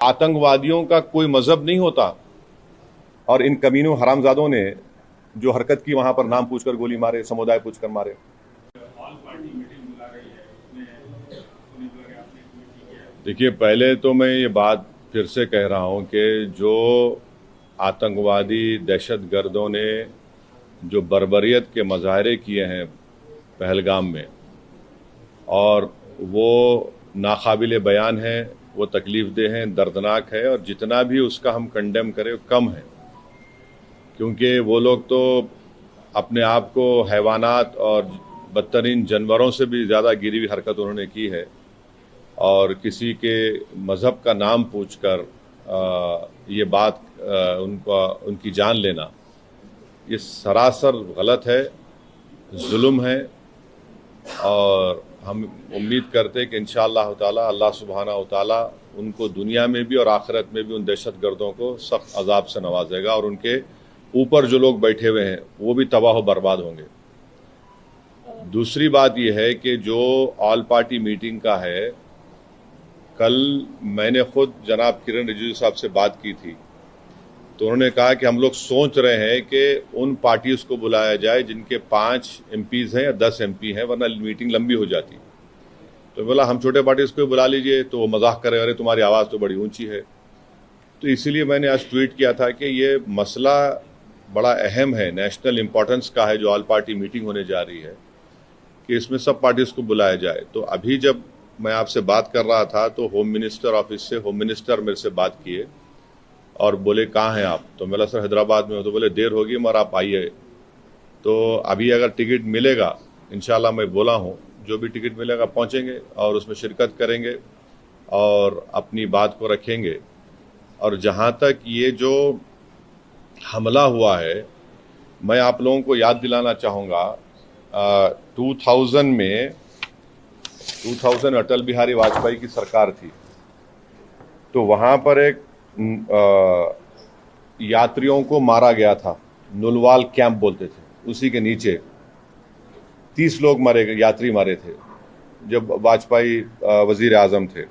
आतंकवादियों का कोई मजहब नहीं होता और इन कमीनों हरामजादों ने जो हरकत की वहां पर नाम पूछकर गोली मारे, समुदाय पूछकर मारे। देखिए, पहले तो मैं ये बात फिर से कह रहा हूं कि जो आतंकवादी दहशतगर्दों ने जो बर्बरियत के मजाहरे किए हैं पहलगाम में, और वो नाकाबिले बयान है, वो तकलीफदेह हैं, दर्दनाक है, और जितना भी उसका हम कंडेम करें कम है, क्योंकि वो लोग तो अपने आप को हैवानात और बदतरीन जानवरों से भी ज़्यादा गिरी हुई हरकत उन्होंने की है। और किसी के मज़हब का नाम पूछकर ये बात उनकी जान लेना, ये सरासर गलत है, जुल्म है। और हम उम्मीद करते हैं कि इंशाअल्लाह ताला अल्लाह सुब्हानहू ताला उनको दुनिया में भी और आखिरत में भी उन दहशतगर्दों को सख्त अजाब से नवाजेगा, और उनके ऊपर जो लोग बैठे हुए हैं वो भी तबाह व बर्बाद होंगे। दूसरी बात यह है कि जो ऑल पार्टी मीटिंग का है, कल मैंने खुद जनाब किरण रिजिजू साहब से बात की थी, तो उन्होंने कहा कि हम लोग सोच रहे हैं कि उन पार्टीज को बुलाया जाए जिनके 5 MPs हैं या 10 MP हैं, वरना मीटिंग लंबी हो जाती। तो बोला हम छोटे पार्टीज को बुला लीजिए, तो वो मजाक करे, अरे तुम्हारी आवाज़ तो बड़ी ऊंची है। तो इसीलिए मैंने आज ट्वीट किया था कि ये मसला बड़ा अहम है, नेशनल इम्पोर्टेंस का है, जो ऑल पार्टी मीटिंग होने जा रही है, कि इसमें सब पार्टीज को बुलाया जाए। तो अभी जब मैं आपसे बात कर रहा था तो होम मिनिस्टर ऑफिस से होम मिनिस्टर मेरे से बात किए और बोले कहाँ हैं आप? तो मैं सर हैदराबाद में हूँ। तो बोले देर होगी मगर आप आइए। तो अभी अगर टिकट मिलेगा, इंशाल्लाह मैं बोला हूँ, जो भी टिकट मिलेगा पहुँचेंगे और उसमें शिरकत करेंगे और अपनी बात को रखेंगे। और जहाँ तक ये जो हमला हुआ है, मैं आप लोगों को याद दिलाना चाहूँगा, 2000 अटल बिहारी वाजपेयी की सरकार थी, तो वहाँ पर एक यात्रियों को मारा गया था, नुलवाल कैंप बोलते थे, उसी के नीचे 30 लोग मारे गए, यात्री मारे थे जब वाजपेयी वजीर आजम थे।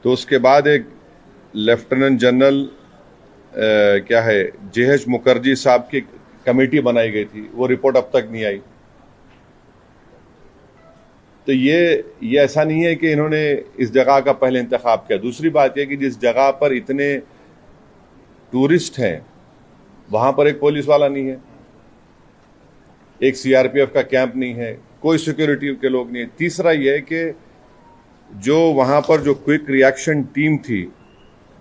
तो उसके बाद एक लेफ्टिनेंट जनरल क्या है JH मुखर्जी साहब की कमेटी बनाई गई थी, वो रिपोर्ट अब तक नहीं आई। तो ये ऐसा नहीं है कि इन्होंने इस जगह का पहले इंतखाब किया। दूसरी बात यह कि जिस जगह पर इतने टूरिस्ट हैं वहां पर एक पुलिस वाला नहीं है, एक CRPF का कैंप नहीं है, कोई सिक्योरिटी के लोग नहीं है। तीसरा यह है कि जो वहां पर जो क्विक रिएक्शन टीम थी,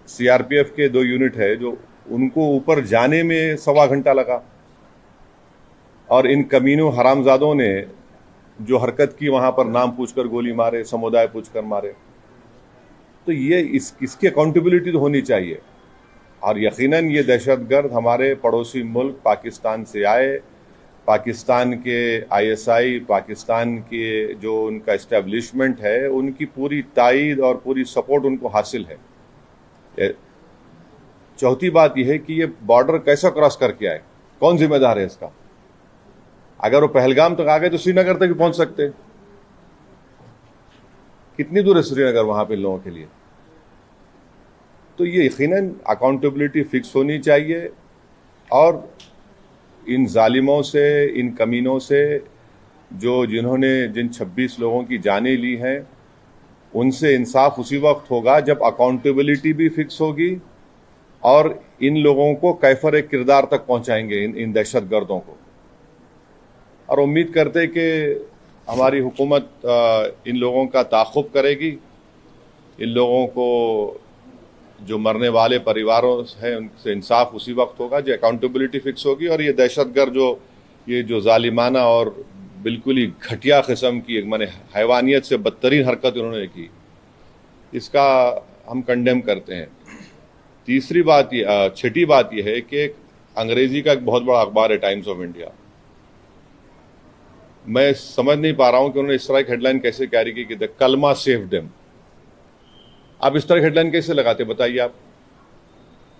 CRPF के 2 यूनिट है, जो उनको ऊपर जाने में 1.25 घंटा लगा, और इन कमीनों हरामजादों ने जो हरकत की वहां पर नाम पूछकर गोली मारे, समुदाय पूछकर मारे। तो ये इसकी अकाउंटेबिलिटी तो होनी चाहिए। और यकीनन ये दहशतगर्द हमारे पड़ोसी मुल्क पाकिस्तान से आए, पाकिस्तान के ISI, पाकिस्तान के जो उनका इस्टेब्लिशमेंट है, उनकी पूरी तायीद और पूरी सपोर्ट उनको हासिल है। चौथी बात यह है कि ये बॉर्डर कैसे क्रॉस करके आए, कौन जिम्मेदार है इसका? अगर वो पहलगाम तक आ गए तो श्रीनगर तक भी पहुंच सकते। कितनी दूर है श्रीनगर वहां पे लोगों के लिए? तो ये यकीनन अकाउंटेबिलिटी फिक्स होनी चाहिए, और इन जालिमों से, इन कमीनों से, जिन्होंने जिन 26 लोगों की जानें ली हैं, उनसे इंसाफ उसी वक्त होगा जब अकाउंटेबिलिटी भी फिक्स होगी और इन लोगों को कैफर किरदार तक पहुंचाएंगे, इन दहशतगर्दों को। और उम्मीद करते कि हमारी हुकूमत इन लोगों का ताक़ुब करेगी, इन लोगों को जो मरने वाले परिवारों हैं उनसे इंसाफ उसी वक्त होगा जो अकाउंटेबिलिटी फिक्स होगी। और ये दहशतगर्द जो जालिमाना और बिल्कुल ही घटिया किस्म की, माने हैवानियत से बदतरीन हरकत उन्होंने की, इसका हम कंडेम करते हैं। छठी बात यह है कि अंग्रेजी का एक बहुत बड़ा अखबार है टाइम्स ऑफ इंडिया, मैं समझ नहीं पा रहा हूं कि उन्होंने इस तरह की हेडलाइन कैसे कैरी की, द कलमा सेव देम। आप इस तरह की हेडलाइन कैसे लगाते बताइए?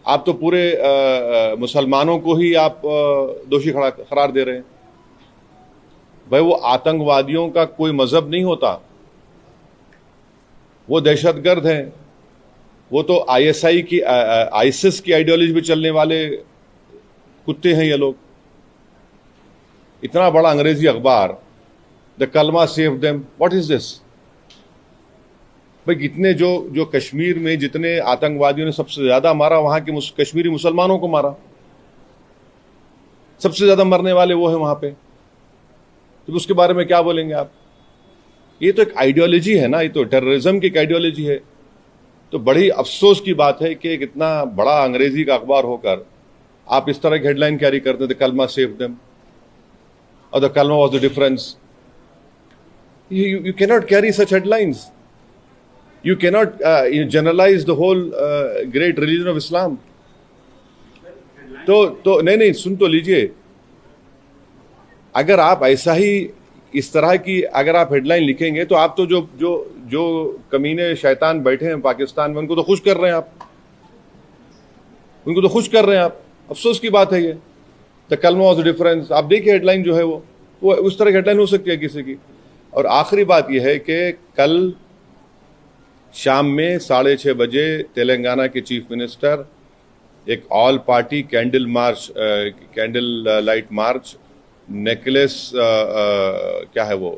आप तो पूरे मुसलमानों को ही आप दोषी करार दे रहे हैं। भाई, वो आतंकवादियों का कोई मजहब नहीं होता, वो दहशतगर्द हैं, वो तो आईएसआई की आईसिस की आइडियोलॉजी पे चलने वाले कुत्ते हैं ये लोग। इतना बड़ा अंग्रेजी अखबार, द कलमा save them, what is this? भाई कितने जो कश्मीर में जितने आतंकवादियों ने सबसे ज्यादा मारा, वहां के कश्मीरी मुसलमानों को मारा, सबसे ज्यादा मरने वाले वो है वहां पे, तो उसके बारे में क्या बोलेंगे आप? ये तो एक आइडियोलॉजी है ना, ये तो टेररिज्म की एक आइडियोलॉजी है। तो बड़ी अफसोस की बात है कि कितना बड़ा अंग्रेजी का अखबार होकर आप इस तरह की हेडलाइन कैरी करते थे, कलमा सेव देम और द कलमा was the difference. You cannot carry such headlines. You cannot generalize the whole great religion of Islam. तो नहीं सुन तो लीजिए, अगर आप ऐसा ही इस तरह की अगर आप हेडलाइन लिखेंगे तो आप तो जो कमीने शैतान बैठे हैं पाकिस्तान में उनको तो खुश कर रहे हैं आप, उनको तो खुश कर रहे हैं आप। अफसोस की बात है ये। द कलमा वाज द डिफरेंस, आप देखिए हेडलाइन जो है वो उस तरह की हेडलाइन हो सकती है किसी की। और आखिरी बात यह है कि कल शाम में 6:30 बजे तेलंगाना के चीफ मिनिस्टर एक all party candle light march necklace क्या है वो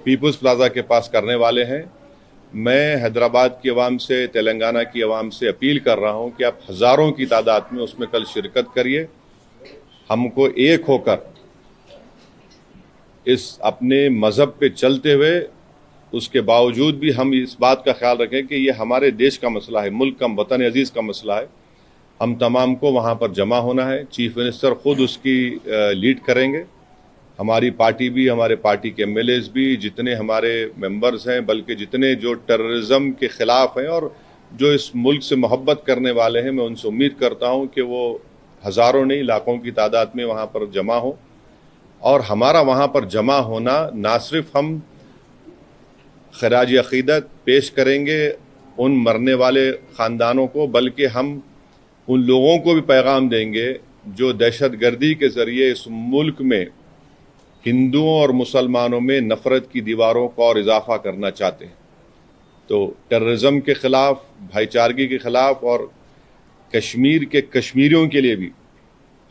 पीपुल्स प्लाजा के पास करने वाले हैं। मैं हैदराबाद की आवाम से, तेलंगाना की आवाम से अपील कर रहा हूं कि आप हजारों की तादाद में उसमें कल शिरकत करिए। हमको एक होकर इस अपने मजहब पे चलते हुए उसके बावजूद भी हम इस बात का ख्याल रखें कि ये हमारे देश का मसला है, मुल्क का, वतन अजीज का मसला है। हम तमाम को वहाँ पर जमा होना है। चीफ मिनिस्टर खुद उसकी लीड करेंगे, हमारी पार्टी भी, हमारे पार्टी के एमएलएज भी, जितने हमारे मेंबर्स हैं, बल्कि जितने जो टेररिज्म के खिलाफ हैं और जो इस मुल्क से मोहब्बत करने वाले हैं, मैं उनसे उम्मीद करता हूँ कि वो हज़ारों नहीं लाखों की तादाद में वहाँ पर जमा हो। और हमारा वहाँ पर जमा होना ना सिर्फ हम खराज अक़ीदत पेश करेंगे उन मरने वाले ख़ानदानों को, बल्कि हम उन लोगों को भी पैगाम देंगे जो दहशत गर्दी के ज़रिए इस मुल्क में हिंदुओं और मुसलमानों में नफ़रत की दीवारों को और इजाफ़ा करना चाहते हैं। तो टेररिज्म के ख़िलाफ़, भाईचारगी के ख़िलाफ़ और कश्मीर के कश्मीरियों के लिए भी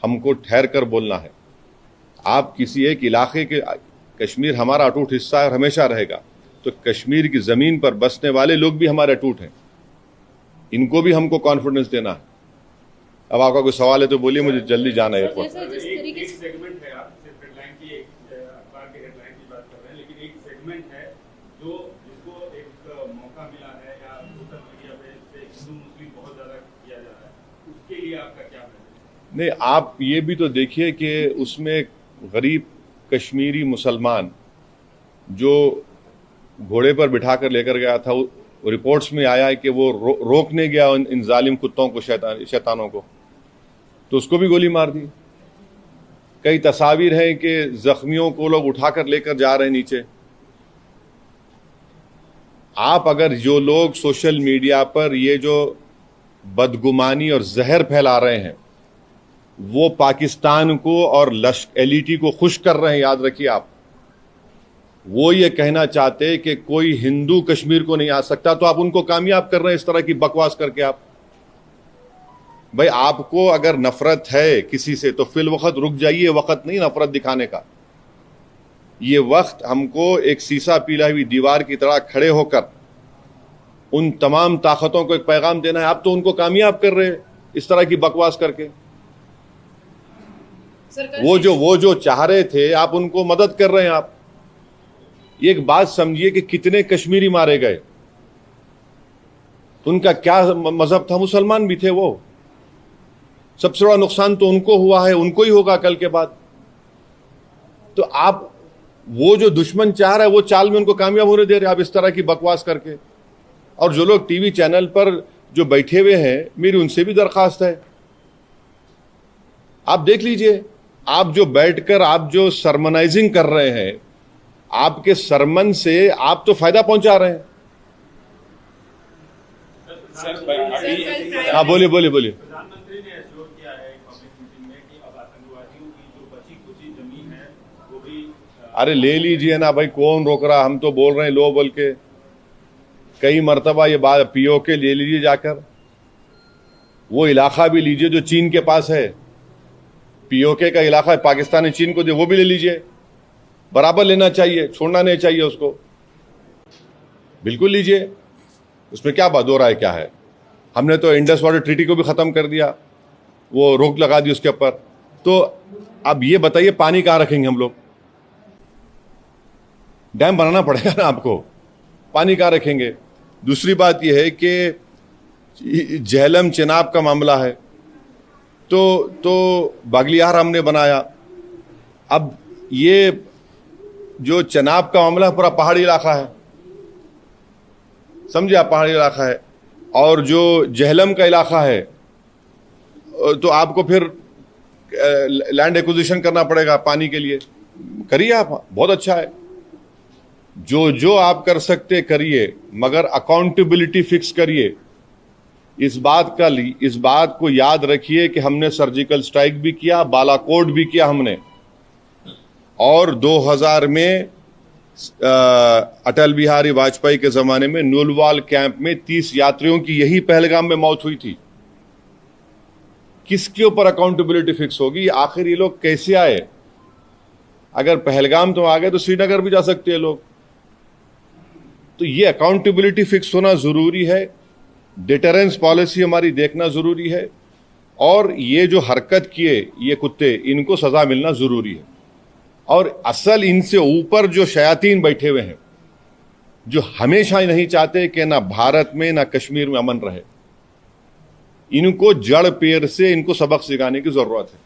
हमको ठहर कर बोलना है। आप किसी एक इलाके के, कश्मीर हमारा अटूट हिस्सा है और हमेशा रहेगा, तो कश्मीर की ज़मीन पर बसने वाले लोग भी हमारे अटूट हैं, इनको भी हमको कॉन्फिडेंस देना है। अब आपका कोई सवाल है तो बोलिए, मुझे जल्दी जाना है। एक सेगमेंट है, आप सिर्फ हेडलाइन की, अखबार के हेडलाइन की बात कर रहे हैं, लेकिन एक सेगमेंट है जिसको एक मौका मिला है या सोशल मीडिया पे हिंदू मुस्लिम बहुत ज्यादा किया जा रहा है, उसके लिए आपका क्या मैसेज? नहीं, आप ये भी तो देखिए कि उसमें गरीब कश्मीरी मुसलमान जो घोड़े पर बिठा कर लेकर गया था, रिपोर्ट्स में आया है कि वो रोकने गया इन जालिम कुत्तों को, शैतानों को, तो उसको भी गोली मार दी। कई तस्वीर हैं कि जख्मियों को लोग उठाकर लेकर जा रहे हैं नीचे। आप अगर जो लोग सोशल मीडिया पर ये जो बदगुमानी और जहर फैला रहे हैं वो पाकिस्तान को और एलईटी को खुश कर रहे हैं, याद रखिए आप। वो ये कहना चाहते कि कोई हिंदू कश्मीर को नहीं आ सकता, तो आप उनको कामयाब कर रहे हैं इस तरह की बकवास करके। आप भाई, आपको अगर नफरत है किसी से तो फिल वक्त रुक जाइए, वक्त नहीं नफरत दिखाने का। ये वक्त हमको एक सीसा पीला हुई दीवार की तरह खड़े होकर उन तमाम ताकतों को एक पैगाम देना है। आप तो उनको कामयाब कर रहे हैं इस तरह की बकवास करके। वो जो चाह रहे थे, आप उनको मदद कर रहे हैं। आप एक बात समझिए कि कितने कश्मीरी मारे गए, उनका क्या मजहब था? मुसलमान भी थे वो। सबसे बड़ा नुकसान तो उनको हुआ है, उनको ही होगा कल के बाद। तो आप वो जो दुश्मन चाह रहा है वो चाल में उनको कामयाब होने दे रहे आप इस तरह की बकवास करके। और जो लोग टीवी चैनल पर जो बैठे हुए हैं, मेरी उनसे भी दरखास्त है, आप देख लीजिए। आप जो बैठकर आप जो सरमनाइजिंग कर रहे हैं, आपके सरमन से आप तो फायदा पहुंचा रहे हैं। हाँ, बोलिए। प्रधानमंत्री ने एश्योर किया है पब्लिक मीटिंग में कि अब आतंकवादियों की जो बची खुची जमीन है वो भी अरे ले लीजिए ना भाई, कौन रोक रहा? हम तो बोल रहे हैं लो बोल के। कई मरतबा ये बात पीओके ले लीजिए जाकर, वो इलाका भी लीजिए जो चीन के पास है, पीओके का इलाका पाकिस्तान ने चीन को दिया, वो भी ले लीजिए, बराबर लेना चाहिए, छोड़ना नहीं चाहिए उसको, बिल्कुल लीजिए, उसमें क्या बात हो रहा है, क्या है। हमने तो इंडस वाटर ट्रीटी को भी ख़त्म कर दिया, वो रोक लगा दी उसके ऊपर। तो अब ये बताइए पानी कहाँ रखेंगे हम लोग? डैम बनाना पड़ेगा ना आपको, पानी कहाँ रखेंगे? दूसरी बात यह है कि झेलम चिनाब का मामला है, तो बागलियार हमने बनाया। अब ये जो चिनाब का मामला है पूरा पहाड़ी इलाका है, समझे आप, पहाड़ी इलाका है। और जो झेलम का इलाका है तो आपको फिर लैंड एक्विजिशन करना पड़ेगा पानी के लिए, करिए आप, बहुत अच्छा है। जो आप कर सकते करिए, मगर अकाउंटेबिलिटी फिक्स करिए। इस बात को याद रखिए कि हमने सर्जिकल स्ट्राइक भी किया, बालाकोट भी किया हमने, और 2000 में अटल बिहारी वाजपेयी के जमाने में नुलवाल कैंप में 30 यात्रियों की यही पहलगाम में मौत हुई थी। किसके ऊपर अकाउंटेबिलिटी फिक्स होगी? आखिर ये लोग कैसे आए? अगर पहलगाम तो आ गए तो श्रीनगर भी जा सकते हैं लोग। तो ये अकाउंटेबिलिटी फिक्स होना जरूरी है, डिटरेंस पॉलिसी हमारी देखना जरूरी है, और ये जो हरकत किए ये कुत्ते, इनको सजा मिलना जरूरी है। और असल इनसे ऊपर जो शयातीन बैठे हुए हैं, जो हमेशा ही नहीं चाहते कि ना भारत में ना कश्मीर में अमन रहे, इनको जड़ पेड़ से इनको सबक सिखाने की जरूरत है।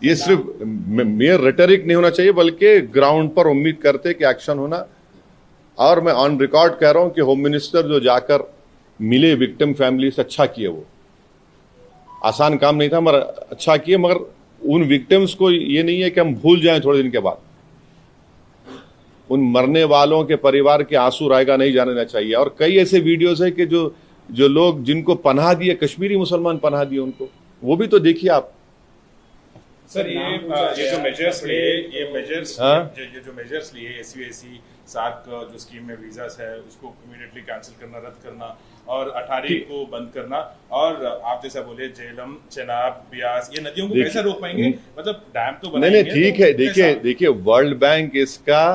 ये सिर्फ मेयर रेटरिक नहीं होना चाहिए, बल्कि ग्राउंड पर उम्मीद करते कि एक्शन होना। और मैं ऑन रिकॉर्ड कह रहा हूं कि होम मिनिस्टर जो जाकर मिले विक्टिम फैमिली से, अच्छा किए, वो आसान काम नहीं था मगर अच्छा किए। मगर उन विक्टिम्स को ये नहीं है कि हम भूल जाएं थोड़े दिन के बाद, उन मरने वालों के परिवार के आंसू रायगा नहीं जाने देना चाहिए। और कई ऐसे वीडियोस है कि जो लोग जिनको पनाह दिए, कश्मीरी मुसलमान पनाह दिए उनको, वो भी तो देखिए आप। सर ये जो मेजर्स लिए, ये जो मेजर्स लिए एससी सार्क जो स्कीम में वीजास है उसको इमीडिएटली कैंसिल करना, रद्द करना, और 18 को बंद करना, और आप जैसा बोले झेलम, चेनाब, ब्यास, ये नदियों को कैसे रोक पाएंगे? मतलब डैम तो बनाएंगे। नहीं ठीक है, देखिए वर्ल्ड बैंक इसका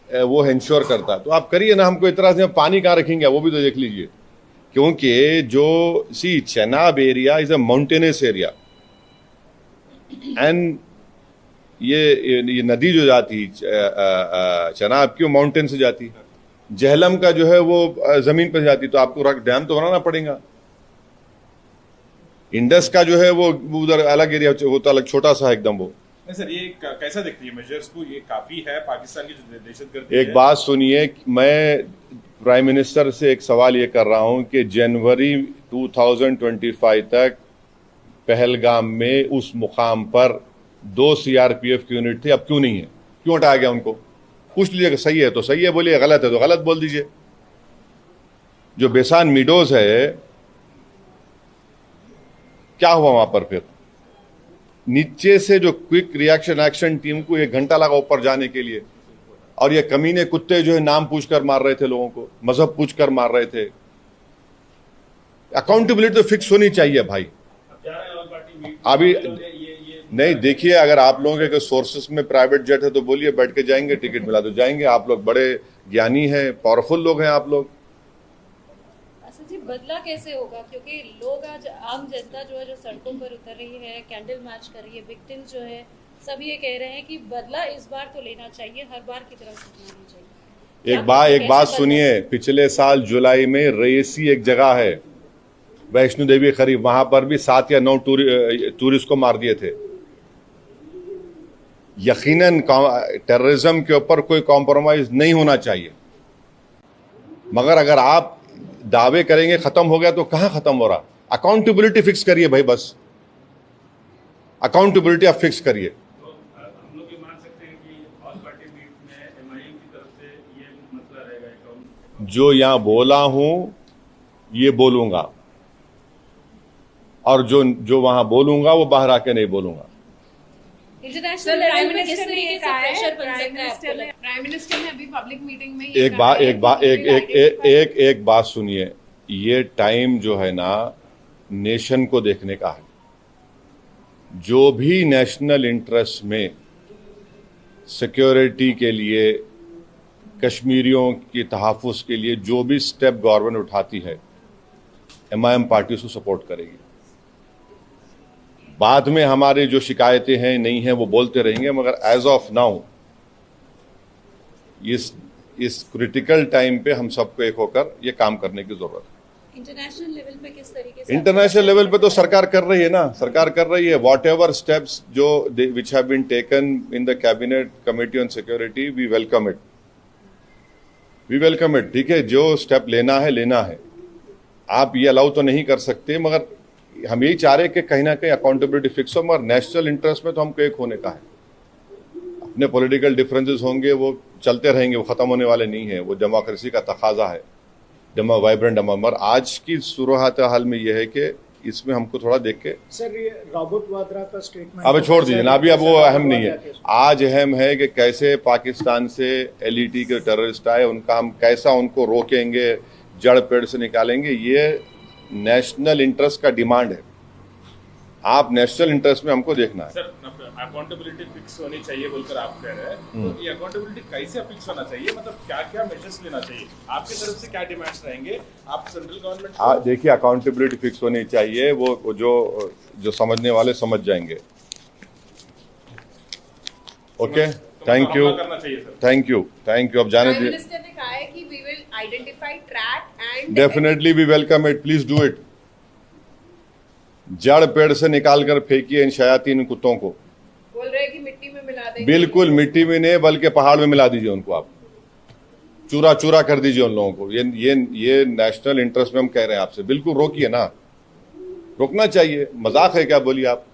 वो इंश्योर करता है, तो आप करिए ना, हमको इतराज नहीं। पानी कहाँ रखेंगे वो भी तो देख लीजिए, क्योंकि जो Chenab area is a mountainous area, and ये नदी जो जाती चेनाब की, वो माउंटेन से जाती, झेलम का जो है वो जमीन पर जाती, तो आपको डैम तो बनाना पड़ेगा। इंडस का जो है वो उधर अलग एरिया होता, अलग छोटा सा एकदम। वो नहीं सर, ये कैसा दिखती है मेजर्स को? ये काफी है पाकिस्तान की जो दहशतगर्दी। एक बात सुनिए, मैं प्राइम मिनिस्टर से एक सवाल ये कर रहा हूं कि जनवरी 2025 तक पहलगाम में उस मुकाम पर 2 सीआरपीएफ की यूनिट थी, अब क्यों नहीं है? क्यों हटाया गया उनको? पूछ लीजिए, सही है तो सही है बोलिए, गलत है तो गलत बोल दीजिए। जो बेसान मीडोज है, क्या हुआ वहां पर? फिर नीचे से जो क्विक रिएक्शन एक्शन टीम को 1 घंटा लगा ऊपर जाने के लिए, और ये कमीने कुत्ते जो है नाम पूछकर मार रहे थे लोगों को, मजहब पूछकर मार रहे थे। अकाउंटेबिलिटी तो फिक्स होनी चाहिए भाई। अभी नहीं, देखिए, अगर आप लोगों के सोर्सेस में प्राइवेट जेट है तो बोलिए, बैठ के जाएंगे, टिकट मिला तो जाएंगे। आप लोग बड़े ज्ञानी हैं, पावरफुल लोग हैं आप लोग। जी बदला कैसे होगा? क्योंकि लोग आज, आम जनता जो है जो सड़कों पर उतर रही है, कैंडल मार्च कर रही है, विक्टिम्स जो है सब ये कह रहे हैं कि बदला इस बार तो लेना चाहिए, हर बार की तरह नहीं चाहिए। एक बात सुनिए, पिछले साल जुलाई में रईसी एक जगह है वैष्णो देवी करीब, वहां पर भी 7 या 9 टूरिस्ट को मार दिए थे। यकीनन टेररिज्म के ऊपर कोई कॉम्प्रोमाइज नहीं होना चाहिए, मगर अगर आप दावे करेंगे खत्म हो गया, तो कहां खत्म हो रहा? अकाउंटेबिलिटी फिक्स करिए भाई, बस अकाउंटेबिलिटी आप फिक्स करिए। तो हम लोग ये मान सकते हैं कि ऑल पार्टी मीट में एमआईएम की तरफ से ये मसला रहेगा, अकाउंट जो यहां बोला हूं ये बोलूंगा, और जो वहां बोलूंगा वो बाहर आके नहीं बोलूंगा। इंटरनेशनल लेवल पे किस तरीके से प्रेशर बन सकता है आपको लगता है? प्राइम मिनिस्टर ने अभी पब्लिक मीटिंग में एक बात सुनिए, ये टाइम जो है ना नेशन को देखने का है। जो भी नेशनल इंटरेस्ट में सिक्योरिटी के लिए, कश्मीरियों की तहफ़्फ़ुज़ के लिए जो भी स्टेप गवर्नमेंट उठाती है, एमआईएम पार्टी उसको सपोर्ट करेगी। बाद में हमारी जो शिकायतें हैं नहीं हैं वो बोलते रहेंगे, मगर एज ऑफ नाउ इस क्रिटिकल टाइम पे हम सबको एक होकर ये काम करने की जरूरत है। इंटरनेशनल लेवल पे किस तरीके से? इंटरनेशनल लेवल पे तो सरकार कर रही है ना, सरकार कर रही है। वॉट एवर स्टेप्स जो which have been taken in the cabinet committee on security, we welcome it, ठीक है। जो स्टेप लेना है। आप ये अलाउ तो नहीं कर सकते, मगर हम यही चाह रहे कि कहीं ना कहीं अकाउंटेबिलिटी फिक्स हो, मगर नेशनल इंटरेस्ट में तो हमको एक होने का है। अपने पॉलिटिकल डिफरेंसेस होंगे, वो चलते रहेंगे, वो खत्म होने वाले नहीं है। वो डेमोक्रेसी का तकाजा है, वाइब्रेंट मगर आज की सूरत हाल में यह है कि इसमें हमको थोड़ा देख के सर ये रॉबर्ट वाड्रा का स्टेटमेंट अब छोड़ दीजिए ना, अभी अब वो अहम नहीं है। आज अहम है कि कैसे पाकिस्तान से एलईटी के टेररिस्ट आए, उनका हम कैसा उनको रोकेंगे, जड़ पेड़ से निकालेंगे। ये नेशनल इंटरेस्ट का डिमांड है। आप नेशनल इंटरेस्ट में हमको देखना है। सर अकाउंटेबिलिटी फिक्स होनी चाहिए बोलकर आप कह रहे हैं, तो ये अकाउंटेबिलिटी कैसे फिक्स होना चाहिए? मतलब क्या क्या मेजर्स लेना चाहिए? आपकी तरफ से क्या डिमांड्स रहेंगे? आप सेंट्रल गवर्नमेंट देखिए, अकाउंटेबिलिटी फिक्स होनी चाहिए, वो जो समझने वाले समझ जाएंगे। Okay, thank you, thank you. अब जाने प्राइम दीजिए। मिनिस्टर ने कहा है कि we will identify, track and definitely we welcome it, please do it. जड़ पेड़ से निकाल कर फेंकिए इन शयातीन कुत्तों को। बोल रहे हैं कि मिट्टी में मिला देंगे। बिल्कुल मिट्टी में नहीं, बल्कि पहाड़ में मिला दीजिए उनको। आप चूरा चूरा कर दीजिए उन लोगों को। ये नेशनल इंटरेस्ट में हम कह रहे हैं आपसे, बिल्कुल रोकिए ना, रोकना चाहिए। मजाक है क्या? बोलिए आप,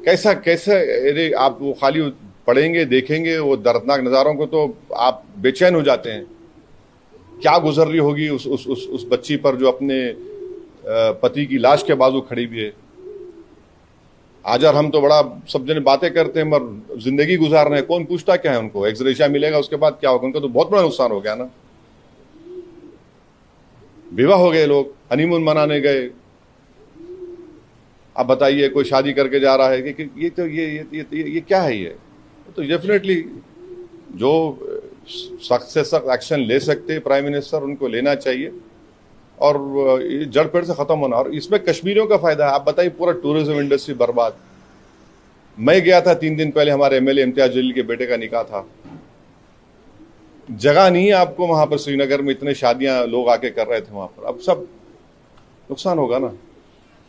कैसा अरे आप वो खाली पढ़ेंगे, देखेंगे वो दर्दनाक नज़ारों को तो आप बेचैन हो जाते हैं। क्या गुजर रही होगी उस बच्ची पर जो अपने पति की लाश के बाजू खड़ी हुई है। आज हम तो बड़ा सब जने बातें करते हैं, मगर जिंदगी गुजार रहे हैं। कौन पूछता क्या है उनको? एक्सग्रेशिया मिलेगा, उसके बाद क्या होगा? उनका तो बहुत बड़ा नुकसान हो गया ना। विवाह हो गए, लोग हनीमून मनाने गए। अब बताइए, कोई शादी करके जा रहा है कि ये तो ये क्या है? ये तो डेफिनेटली जो सख्त से सख्त एक्शन ले सकते प्राइम मिनिस्टर, उनको लेना चाहिए और जड़ पेड़ से खत्म होना। और इसमें कश्मीरियों का फायदा है। आप बताइए, पूरा टूरिज्म इंडस्ट्री बर्बाद। मैं गया था 3 दिन पहले, हमारे एमएलए इम्तियाज जलील के बेटे का निकाह था। जगह नहीं है आपको वहां पर, श्रीनगर में इतने शादियां लोग आके कर रहे थे वहां पर। अब सब नुकसान होगा ना।